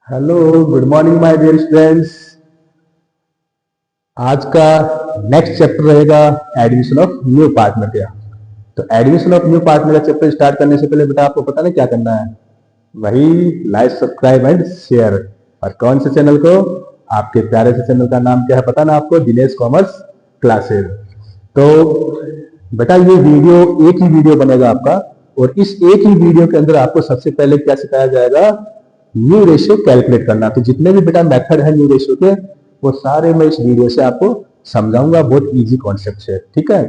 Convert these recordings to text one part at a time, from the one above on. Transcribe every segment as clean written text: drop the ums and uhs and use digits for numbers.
Hello, good morning my dear students. आज का next chapter रहेगा एडमिशन ऑफ न्यू पार्टनर का। तो एडमिशन ऑफ न्यू पार्टनर का चैप्टर स्टार्ट करने से पहले बेटा आपको पता ना क्या करना है? वही लाइक सब्सक्राइब एंड शेयर। और कौन से चैनल को? आपके प्यारे से चैनल का नाम क्या है पता ना आपको? Dinesh commerce classes. तो बेटा ये वीडियो एक ही वीडियो बनेगा आपका, और इस एक ही वीडियो के अंदर आपको सबसे पहले क्या सिखाया जाएगा? न्यू रेशियो कैलकुलेट करना। तो जितने भी बेटा मेथड है न्यू रेशियो के, वो सारे मैं इस वीडियो से आपको समझाऊंगा। बहुत इजी कॉन्सेप्ट है, ठीक है?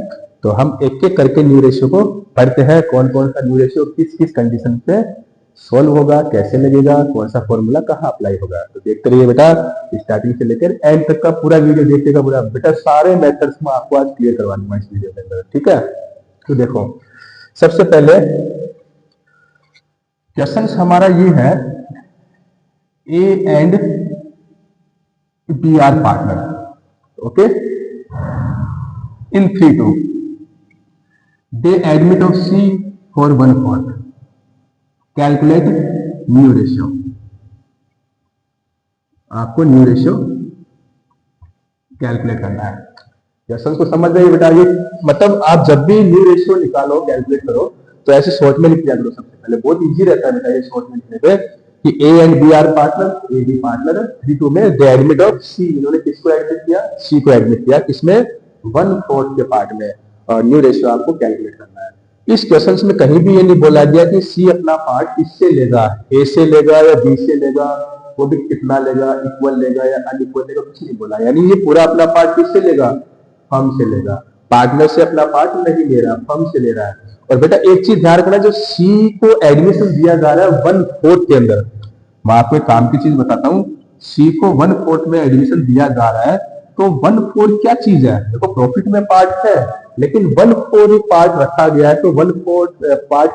तो हम एक एक करके न्यू रेशियो को पढ़ते हैं। कौन कौन सा न्यू रेशियो किस किस कंडीशन पे सोल्व होगा, कैसे लगेगा, कौन सा फॉर्मूला कहाँ अप्लाई होगा। तो देखते रहिए बेटा, स्टार्टिंग से लेकर एंड तक का पूरा वीडियो देखिएगा। पूरा बेटा सारे मेथड्स में आपको आज क्लियर करवाऊंगा इस वीडियो के अंदर, ठीक है? तो देखो, सबसे पहले क्वेश्चन हमारा ये है, A and B are partner, okay, in 3-2 they admit of C for 1/4. Calculate new ratio. आपको न्यू रेशियो कैलकुलेट करना है। क्वेश्चन को समझ जाइए बेटा। ये मतलब आप जब भी न्यू रेशियो निकालो, कैलकुलेट करो, तो ऐसे शॉर्ट में लिख दिया करो। सबसे पहले बहुत इजी रहता है बेटा ये शॉर्ट में लिखने पे, कि A and B are partner, A B partner है 3-2 में। दे एडमिट ऑफ सी, इन्होंने किसको एडमिट किया? सी को एडमिट किया। किसमें? 1/4 के पार्ट में। और न्यू रेशियो आपको कैलकुलेट करना है। इस क्वेश्चन में कहीं भी ये नहीं बोला गया कि सी अपना पार्ट किससे लेगा, ए से लेगा या बी से लेगा, वो भी कितना लेगा, इक्वल लेगा या अनइक्वल लेगा, कुछ नहीं बोला। यानी ये पूरा अपना पार्ट किससे लेगा? फर्म से लेगा। पार्टनर से अपना पार्ट नहीं ले रहा, फर्म से ले रहा है। और बेटा एक चीज ध्यान रखना, जो सी को एडमिशन दिया जा रहा है 1/4 के अंदर, मैं आपको एक काम की चीज बताता हूँ। सी को 1/4 में एडमिशन दिया जा रहा है, तो 1/4 क्या चीज है? देखो, प्रॉफिट में पार्ट है, लेकिन 1/4 पार्ट रखा गया है। तो 1/4 पार्ट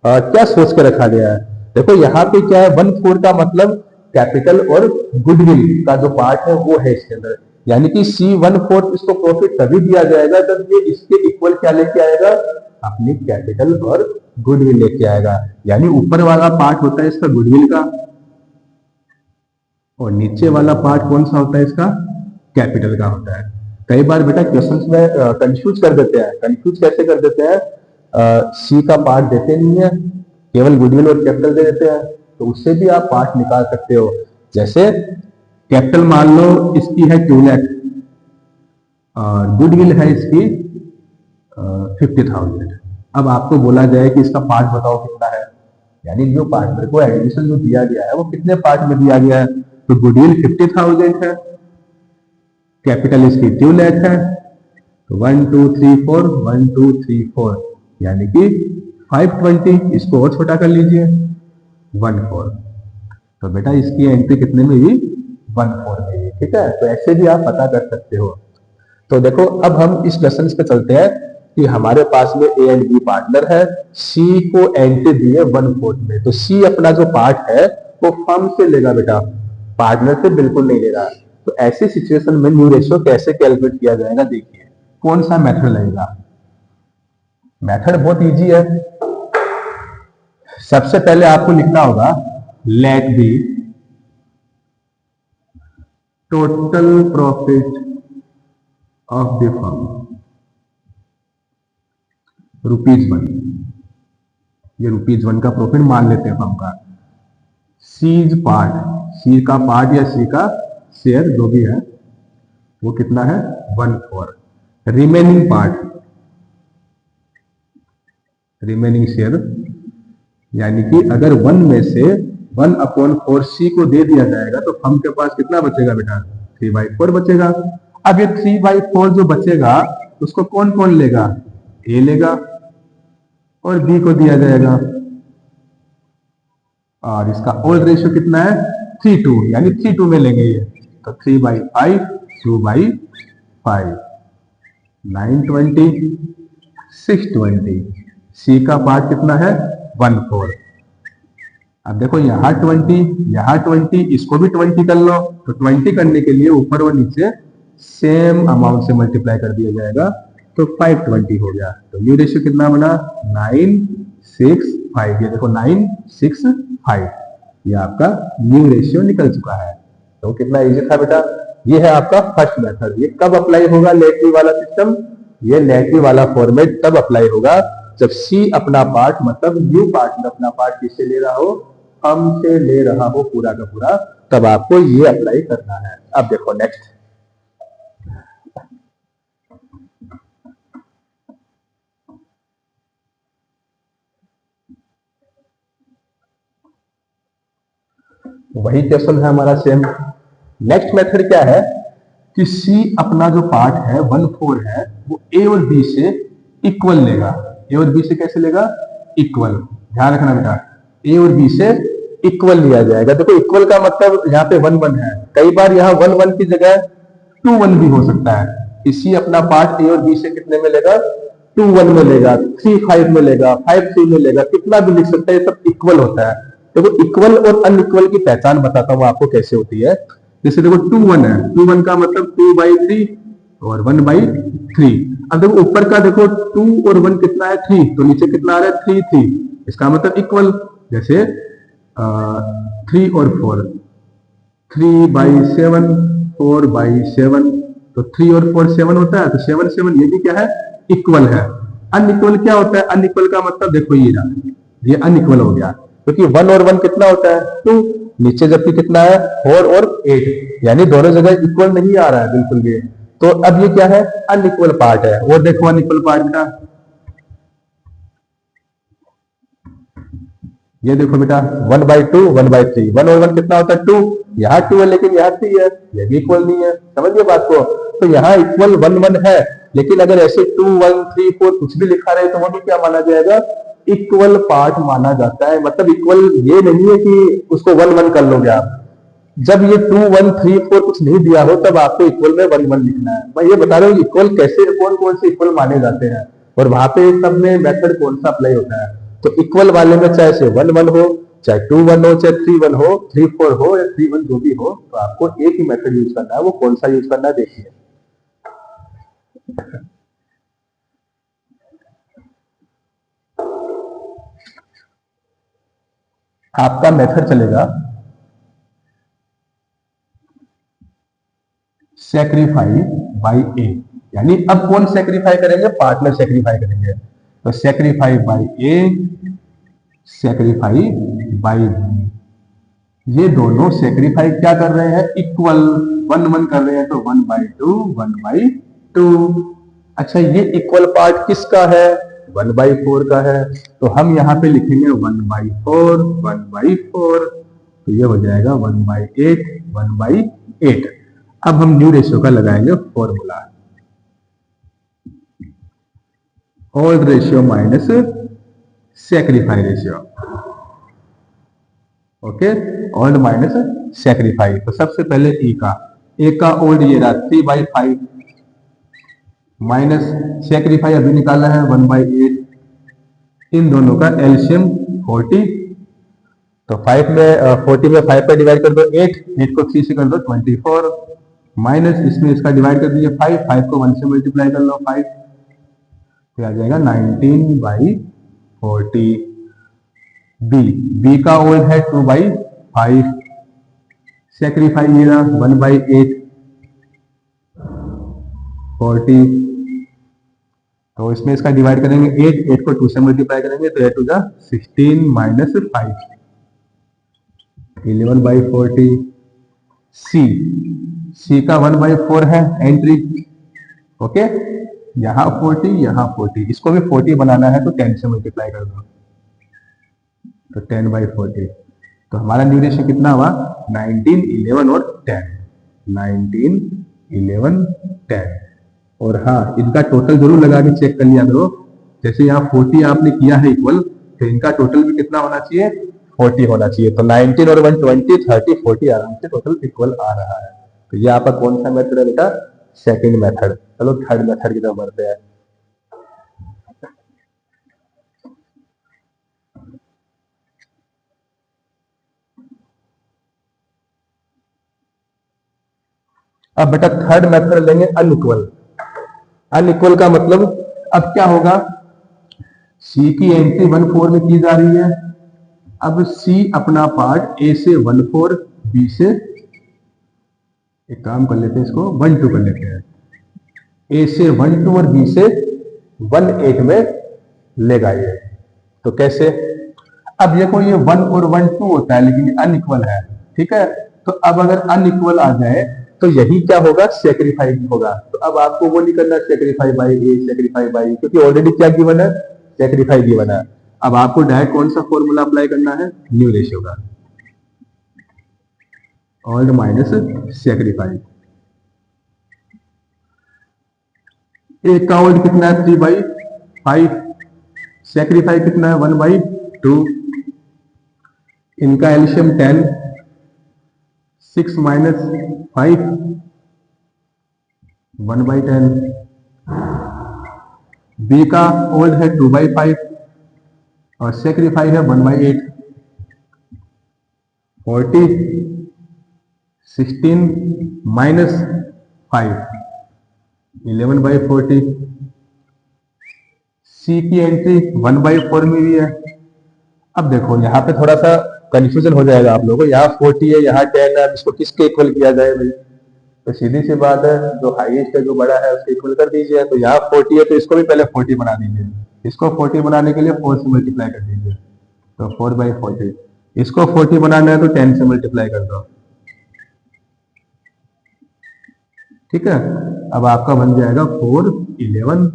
क्या सोच के रखा गया है? देखो यहाँ पे क्या है, 1/4 का मतलब कैपिटल और गुडविल का जो पार्ट है वो है इसके अंदर। यानी कि सी 1/4 इसको प्रॉफिट तभी दिया जाएगा जब ये इसके इक्वल क्या लेके आएगा? अपनी कैपिटल और गुडविल लेके आएगा। यानी ऊपर वाला पार्ट होता है इसका गुडविल का, और नीचे वाला पार्ट कौन सा होता है इसका? कैपिटल का होता है। कई बार बेटा क्वेश्चंस में कंफ्यूज कर देते हैं। कंफ्यूज कैसे कर देते हैं? सी का पार्ट देते नहीं है, केवल गुडविल और कैपिटल दे देते हैं। तो उससे भी आप पार्ट निकाल सकते हो। जैसे कैपिटल मान लो इसकी है 2 लाख, और गुडविल है इसकी 50,000। अब आपको बोला जाए कि इसका पार्ट बताओ कितना है, यानी जो पार्टनर को एडमिशन जो दिया गया है वो कितने पार्ट में दिया गया है? तो गुडविल 50,000 है, कैपिटल इसकी 2 लाख है, तो 1 2 3 4 1 2 3 4, यानी कि 520। इसको और छोटा कर लीजिए, 1/4। तो बेटा इसकी एंट्री कितने में हुई? 1/4 में हुई, ठीक है? तो ऐसे भी आप पता कर सकते हो। तो देखो, अब हम इस क्वेश्चन पे चलते हैं कि हमारे पास में ए एंड बी पार्टनर है, सी को एंट्री दी है 1/4 में। तो सी अपना जो पार्ट है वो फर्म से लेगा बेटा, पार्टनर से बिल्कुल नहीं ले रहा। तो ऐसी सिचुएशन में न्यू रेशियो कैसे कैलकुलेट किया जाएगा? देखिए कौन सा मेथड लगेगा। मेथड बहुत इजी है। सबसे पहले आपको लिखना होगा, let B total profit of the firm ₹1। ये ₹1 का प्रॉफिट मान लेते हैं फर्म का। सीज पार्ट, सी का पार्ट या सी का शेयर जो भी है वो कितना है? 1/4। रिमेनिंग पार्ट, रिमेनिंग शेयर, यानी कि अगर 1 में से 1/4 सी को दे दिया जाएगा तो फर्म के पास कितना बचेगा बेटा? 3/4 बचेगा। अब ये 3/4 जो बचेगा उसको कौन कौन लेगा? ए लेगा और बी को दिया जाएगा। और इसका ओल्ड रेशियो कितना है? 3:2, यानी 3:2 में लेंगे ये। तो 3/5 2/5, 920 620। सी का पार्ट कितना है? 1/4। अब देखो यहाँ 20, यहाँ 20, इसको भी 20 कर लो। तो 20 करने के लिए ऊपर और नीचे सेम अमाउंट से मल्टीप्लाई कर दिया जाएगा, तो 520 हो गया। तो न्यू रेशियो कितना बना? 9 6 5। ये देखो 9 6 5। ये आपका न्यू रेशियो निकल चुका है। तो कितना इजी था बेटा। ये है आपका फर्स्ट मेथड। ये कब अप्लाई होगा नेगेटिव वाला सिस्टम, ये नेगेटिव वाला फॉर्मेट तब अप्लाई होगा जब सी अपना पार्ट मतलब न्यू पार्ट में अपना पार्ट किससे ले रहा हो, हम से ले रहा हो पूरा का पूरा, तब आपको ये अप्लाई करना है। अब देखो नेक्स्ट, वही क्वेश्चन है हमारा सेम। नेक्स्ट मेथड क्या है कि सी अपना जो पार्ट है 1/4 है वो ए और बी से इक्वल लेगा। ए और बी से कैसे लेगा, इक्वल। ध्यान रखना बेटा, ए और बी से इक्वल लिया जाएगा। देखो इक्वल का मतलब यहाँ पे 1/1 है, कई बार यहाँ 1/1 की जगह 2/1 भी हो सकता है। इसी अपना पार्ट ए और बी से कितने में लेगा, 2/1 में लेगा, 3/5 में लेगा, 5/3 में लेगा, कितना भी लिख सकता है, ये सब इक्वल होता है। देखो इक्वल और अनइक्वल की पहचान बताता हूं आपको कैसे होती है। जैसे देखो 2/1 है, 2/1 का मतलब 2/3 और 1/3। अब देखो ऊपर का देखो 2 और 1 कितना है, 3, तो नीचे कितना आ रहा है, 3, इसका मतलब इक्वल। जैसे 3 और 4, 3/7, 4/7, तो 3 और 4 7 होता है, तो 7 7 ये भी क्या है, इक्वल है। अनइक्वल क्या होता है, अनइक्वल का मतलब देखो ये अनइक्वल हो गया, क्योंकि 1 और 1 कितना होता है, 2, नीचे जबकि कितना है 4 और 8, यानी दोनों जगह इक्वल नहीं आ रहा है बिल्कुल भी। तो अब ये क्या है, अनइक्वल पार्ट है। और देखो अनइक्वल पार्ट का, ये देखो बेटा 1/2, 1/3, 1 और 1 कितना होता है, 2, यहाँ 2 है लेकिन यहाँ 3 है, ये भी इक्वल नहीं है। समझिए बात को। तो यहाँ इक्वल 1 1 है, लेकिन अगर ऐसे 2 1 3 4 कुछ भी लिखा रहे तो वो भी क्या माना जाएगा, इक्वल पार्ट माना जाता है। मतलब इक्वल ये नहीं है कि उसको 1 1 कर लोगे आप। जब ये 2 1 3 4 कुछ नहीं दिया हो तब आपको इक्वल में 1 1 लिखना है। मैं ये बता रहा हूँ इक्वल कैसे, कौन कौन से इक्वल माने जाते हैं और वहां पे सब में मेथड कौन सा अप्लाई होता है। तो इक्वल वाले में चाहे से 1 1 हो, चाहे 2 1 हो, चाहे 3 1 हो, 3 4 हो या 3 1 जो भी हो, तो आपको एक ही मेथड यूज करना है। वो कौन सा यूज करना है देखिए। आपका मेथड चलेगा सेक्रीफाई बाय ए, यानी अब कौन सेक्रीफाई करेंगे, पार्टनर सेक्रीफाई करेंगे। तो सेक्रीफाई बाय ए, सेक्रीफाई बाय बी, ये दोनों सेक्रीफाई क्या कर रहे हैं, इक्वल 1 1 कर रहे हैं, तो 1/2 1/2। अच्छा ये इक्वल पार्ट किसका है, 1/4 का है, तो हम यहाँ पे लिखेंगे 1/4 1/4, तो ये हो जाएगा 1/8 1/8। अब हम न्यू रेशियो का लगाएंगे formula, old ratio minus sacrifice ratio. Okay, old minus sacrifice. तो सबसे पहले ए का ओल्ड ये रहा 3/5 माइनस सेक्रीफाई अभी निकाला है 1/8, इन दोनों का एलसीएम 40। तो 5 में 40 में 5 पर डिवाइड कर दो 8 को 3 से कर दो 24, माइनस इसमें इसका डिवाइड कर दीजिए 5 को 1 से मल्टीप्लाई कर लो 5, तो आ जाएगा 19/40। बी का ओल्ड है 2/5, सेक्रीफाई ये रहा 1/8 40, तो इसमें इसका डिवाइड करेंगे 8 को 2 से मल्टीप्लाई करेंगे तो 8 टू 16 माइनस 5 11/40। सी का 1/4 है एंट्री। ओके, यहाँ 40 यहाँ 40, इसको भी 40 बनाना है तो 10 से मल्टीप्लाई कर दो, तो 10/40। तो हमारा न्यू रेशियो कितना हुआ, 19 11 और 10, 19 11 10। और हाँ, इनका टोटल जरूर लगा के चेक कर लिया करो। जैसे यहाँ 40 आपने किया है इक्वल, तो इनका टोटल भी कितना होना चाहिए, 40 होना चाहिए। तो 19 और 120 30 40 आराम से टोटल इक्वल आ रहा है। तो ये आपका कौन सा मेथड है बेटा, सेकंड मेथड। चलो थर्ड मेथड की तरफ बढ़ते हैं। अब बेटा थर्ड मेथड लेंगे अनइक्वल। अनइक्वल का मतलब अब क्या होगा, सी की एंट्री 1/4 में की जा रही है, अब सी अपना पार्ट ए से 1/4, बी से, एक काम कर लेते हैं, इसको 1/2 कर लेते हैं। ए से 1/2 और बी से 1/8 में लेगा ये। तो कैसे? अब देखो ये 1 और 1/2 होता है लेकिन अनइक्वल है, ठीक है। तो अब अगर अनइक्वल आ जाए तो यही क्या होगा, सेक्रीफाई होगा। तो अब आपको वो नहीं करना sacrifice by A, sacrifice by, क्योंकि ऑलरेडी क्या गिवन है, सेक्रीफाई गिवन है। अब आपको डायरेक्ट कौन सा फॉर्मूला अप्लाई करना है, न्यू रेशियो का, ऑल्ड माइनस सेक्रीफाई। ए का ओल्ड कितना है, 3/5, सेक्रीफाई कितना है, 1/2, इनका एल्शियम 10, 6 माइनस 5, 1/10, बी का ओल्ड है 2/5 और सेक्रीफाई है 1/8, 40, 16 माइनस 5, 11/40, सी की एंट्री 1/4 में भी है। अब देखो यहाँ पे थोड़ा सा कंफ्यूजन हो जाएगा आप लोगों को, यहाँ 40 है, यहाँ 10 है, इसको किसके इक्वल किया जाए भाई? तो सीधी सी बात है, जो हाईएस्ट है, जो बड़ा है, उसके इक्वल कर दीजिए। तो यहाँ 40 है तो इसको भी पहले 40 बना दीजिए, इसको 40 बनाने के लिए 4 से मल्टीप्लाई कर दीजिए, तो 4/40। इसको 40 बनाना है तो 10 से मल्टीप्लाई कर दो, ठीक है। अब आपका बन जाएगा 4, 11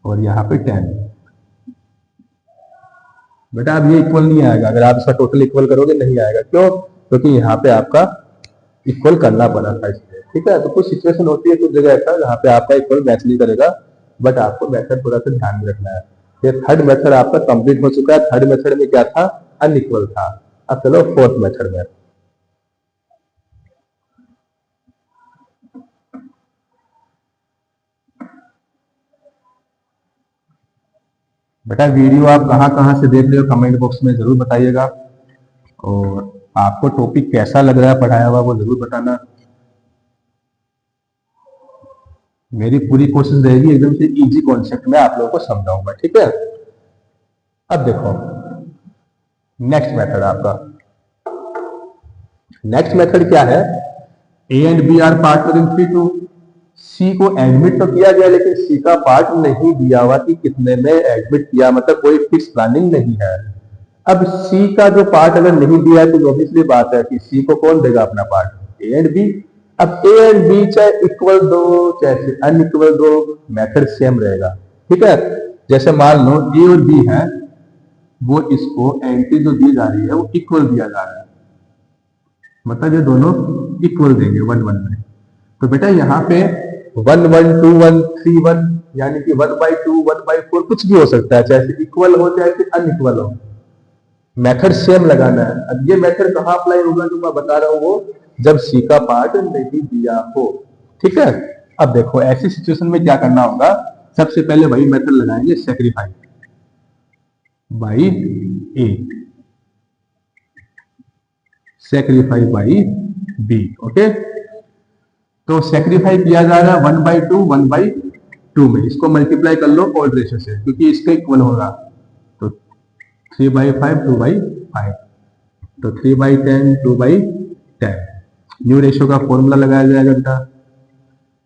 और यहाँ पे 10। बेटा अब ये इक्वल नहीं आएगा, अगर आप इसका टोटल इक्वल करोगे नहीं आएगा। क्यों? क्योंकि यहाँ पे आपका इक्वल करना पड़ा था इसलिए, ठीक है। तो कुछ सिचुएशन होती है, कुछ जगह ऐसा जहाँ पे आपका इक्वल मैच नहीं करेगा, बट आपको मेथड थोड़ा सा ध्यान में रखना है। ये थर्ड मेथड आपका कंप्लीट हो चुका है। थर्ड मेथड में क्या था, अनइक्वल था। अब चलो फोर्थ मेथड में। बेटा वीडियो आप कहाँ कहाँ से देख रहे हो कमेंट बॉक्स में जरूर बताइएगा, और आपको टॉपिक कैसा लग रहा है पढ़ाया हुआ वो जरूर बताना। मेरी पूरी कोशिश रहेगी एकदम से इजी कॉन्सेप्ट में आप लोगों को समझाऊंगा, ठीक है। अब देखो नेक्स्ट मेथड आपका, नेक्स्ट मेथड क्या है, A and B are partner in 3/2। C को एडमिट तो किया गया लेकिन सी का पार्ट नहीं दिया हुआ कि कितने में एडमिट किया, मतलब कोई फिक्स प्लानिंग नहीं है। अब सी का जो पार्ट अगर नहीं दिया है तो ऑब्वियसली बात है कि सी को कौन देगा अपना पार्ट, ए एंड बी। अब ए एंड बी चाहे इक्वल दो चाहे अनइक्वल दो, मेथड सेम रहेगा, ठीक है। जैसे मान लो ए और बी है, वो इसको एंट्री जो दी जा रही है वो इक्वल दिया जा रहा है, मतलब ये दोनों इक्वल देंगे 1/1 में। तो बेटा यहाँ पे 1/1, 2/1, 3/1 यानी कि 1/2, 1/4 कुछ भी हो सकता है, चाहे इक्वल हो चाहे अनइक्वल हो, मेथड सेम लगाना है। अब ये मेथड कहाँ अप्लाई होगा जो मैं बता रहा हूँ, वो जब सी का पार्ट नहीं दिया हो, ठीक है। अब देखो ऐसी सिचुएशन में क्या करना होगा, सबसे पहले वही मेथड लगाएंगे, sacrifice by A, sacrifice by B, okay. तो सेक्रीफाई किया जा रहा है 1/2, 1/2 में, इसको मल्टीप्लाई कर लो ओल्ड रेशियो से क्योंकि इसका इक्वल होगा। तो 3/5, 2/5, तो 3/10, 2/10। न्यू रेशियो का फॉर्मूला लगाया जाएगा बेटा,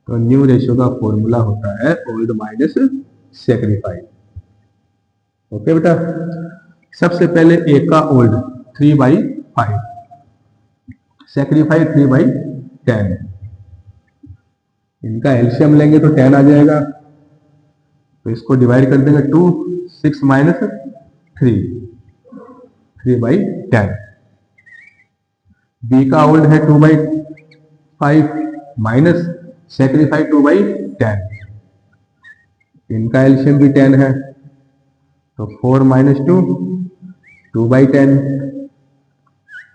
तो न्यू रेशियो का फॉर्मूला होता है ओल्ड माइनस सेक्रीफाई, ओके बेटा। सबसे पहले ए का ओल्ड 3/5, सेक्रीफाई 3/10, इनका एलसीएम लेंगे तो 10 आ जाएगा, तो इसको डिवाइड कर देंगे 2, 6 माइनस 3, 3/10। बी का ओल्ड है 2/5 माइनस सेक्रीफाई 2/10, इनका एलसीएम भी 10 है, तो 4 माइनस 2, 2/10।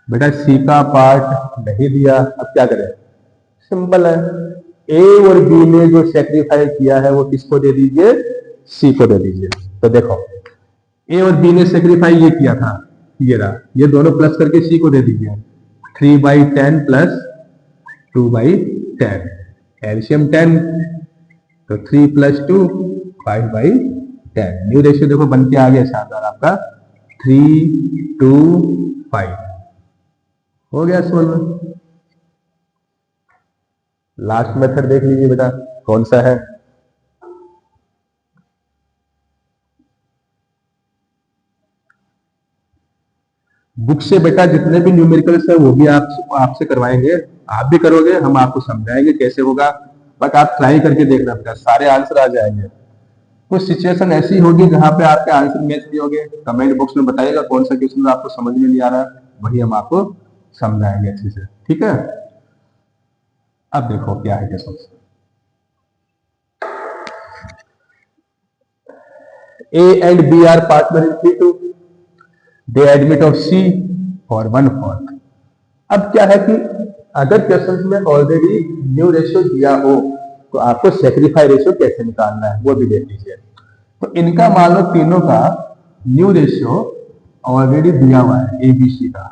बेटा सी का पार्ट नहीं दिया, अब क्या करें, सिंपल है, ए और बी ने जो सेक्रीफाई किया है वो किसको दे दीजिए, सी को दे दीजिए। तो देखो ए और बी ने सेक्रीफाई ये किया था, ये रहा, ये दोनों प्लस करके सी को दे दीजिए, 3/10 प्लस 2/10, एलसीएम 10, तो 3 + 2, 5/10। न्यू रेशियो देखो बन के आ गया शानदार आपका 325 हो गया सोल्व। लास्ट मेथड देख लीजिए बेटा कौन सा है। बुक से बेटा जितने भी न्यूमेरिकल्स है वो भी आपसे करवाएंगे, आप भी करोगे, हम आपको समझाएंगे कैसे होगा, बट आप ट्राई करके देखना बेटा, सारे आंसर आ जाएंगे। कुछ सिचुएशन ऐसी होगी जहां पे आपके आंसर मैच नहीं होंगे, कमेंट बॉक्स में बताइएगा कौन सा क्वेश्चन आपको समझ में नहीं आ रहा, वही हम आपको समझाएंगे अच्छे से, ठीक है। अब देखो क्या है question. A and B are partner in P2. They admit of C for 1/4. अब क्या है कि अगर क्वेश्चन में ऑलरेडी न्यू रेशियो दिया हो तो आपको सेक्रीफाई रेशियो कैसे निकालना है वो भी देख लीजिए। तो इनका मान लो तीनों का न्यू रेशियो ऑलरेडी दिया हुआ है ABC का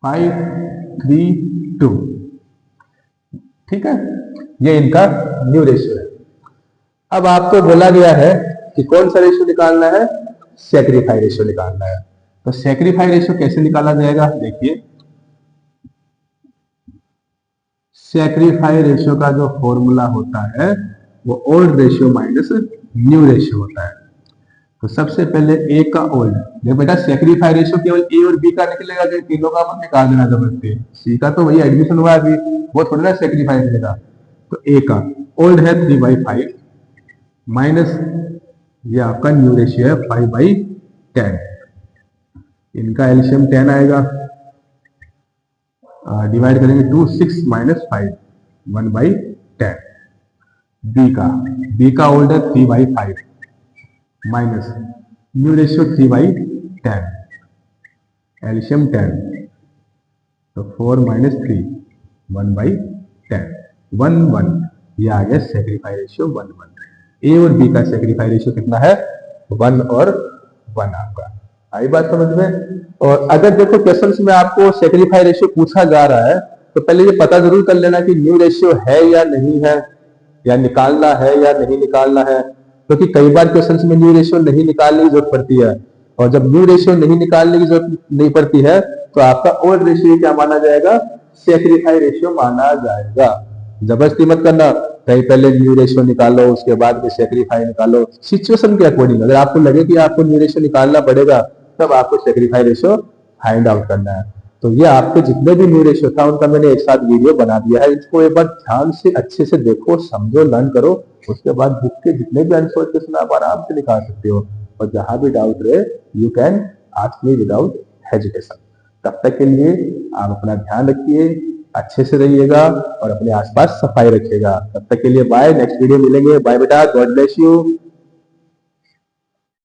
5:3:2, ठीक है, ये इनका न्यू रेशियो है। अब आपको बोला गया है कि कौन सा रेशियो निकालना है, सेक्रीफाई रेशियो निकालना है। तो सेक्रीफाई रेशियो कैसे निकाला जाएगा, देखिए सेक्रीफाई रेशियो का जो फॉर्मूला होता है वो old ratio minus new ratio होता है। तो सबसे पहले ए का ओल्ड, देखो बेटा सेक्रीफाई रेशियो केवल ए और बी का निकलेगा, जो तीनों का मत निकाल देना जबरदस्ती, सी का तो वही एडमिशन हुआ अभी, वो थोड़ी ना सेक्रीफाई करेगा। तो ए का ओल्ड है 3/5 माइनस ये आपका न्यू रेशियो है 5/10, इनका एलसीएम 10 आएगा, डिवाइड करेंगे 2, 6 माइनस 5 1/10। बी का ओल्ड है 3/5 माइनस न्यू रेशियो 3/10, एलसीएम 10, तो 4 माइनस 3 1/10, 1 1, ये आ गया सेक्रीफाई रेशियो 1 1। ए और बी का सेक्रीफाई रेशियो कितना है, 1 और 1 आपका, आई बात समझ में। और अगर देखो क्वेश्चन में आपको सेक्रीफाई रेशियो पूछा जा रहा है तो पहले ये पता जरूर कर लेना कि न्यू रेशियो है या नहीं है, या निकालना है या नहीं निकालना है, क्योंकि कई बार क्वेश्चन में न्यू रेशियो नहीं निकालने की जरूरत पड़ती है, और जब न्यू रेशियो नहीं निकालने की जरूरत नहीं पड़ती है तो आपका ओल्ड रेशियो क्या माना जाएगा, सेक्रीफाई रेशियो माना जाएगा। जबरदस्ती मत करना, कहीं पहले न्यू रेशियो निकालो उसके बाद में सेक्रीफाई निकालो, सिचुएशन के अकॉर्डिंग। अगर आपको लगे कि आपको न्यू रेशियो निकालना पड़ेगा तब आपको सेक्रीफाई रेशियो फाइंड आउट करना है। तो ये आपके जितने भी न्यू रेशियो था उनका मैंने एक साथ वीडियो बना दिया है, इसको एक बार ध्यान से अच्छे से देखो, समझो, लर्न करो, उसके बाद बुक के जितने भी अनसॉल्व क्वेश्चन आप आराम से निकाल सकते हो, और जहां भी डाउट रहे you can ask me without hesitation. तब तक के लिए आप अपना ध्यान रखिए, अच्छे से रहिएगा और अपने आसपास सफाई रखिएगा। तब तक के लिए बाय, नेक्स्ट वीडियो मिलेंगे, बाय बेटा, गॉड ब्लेस यू।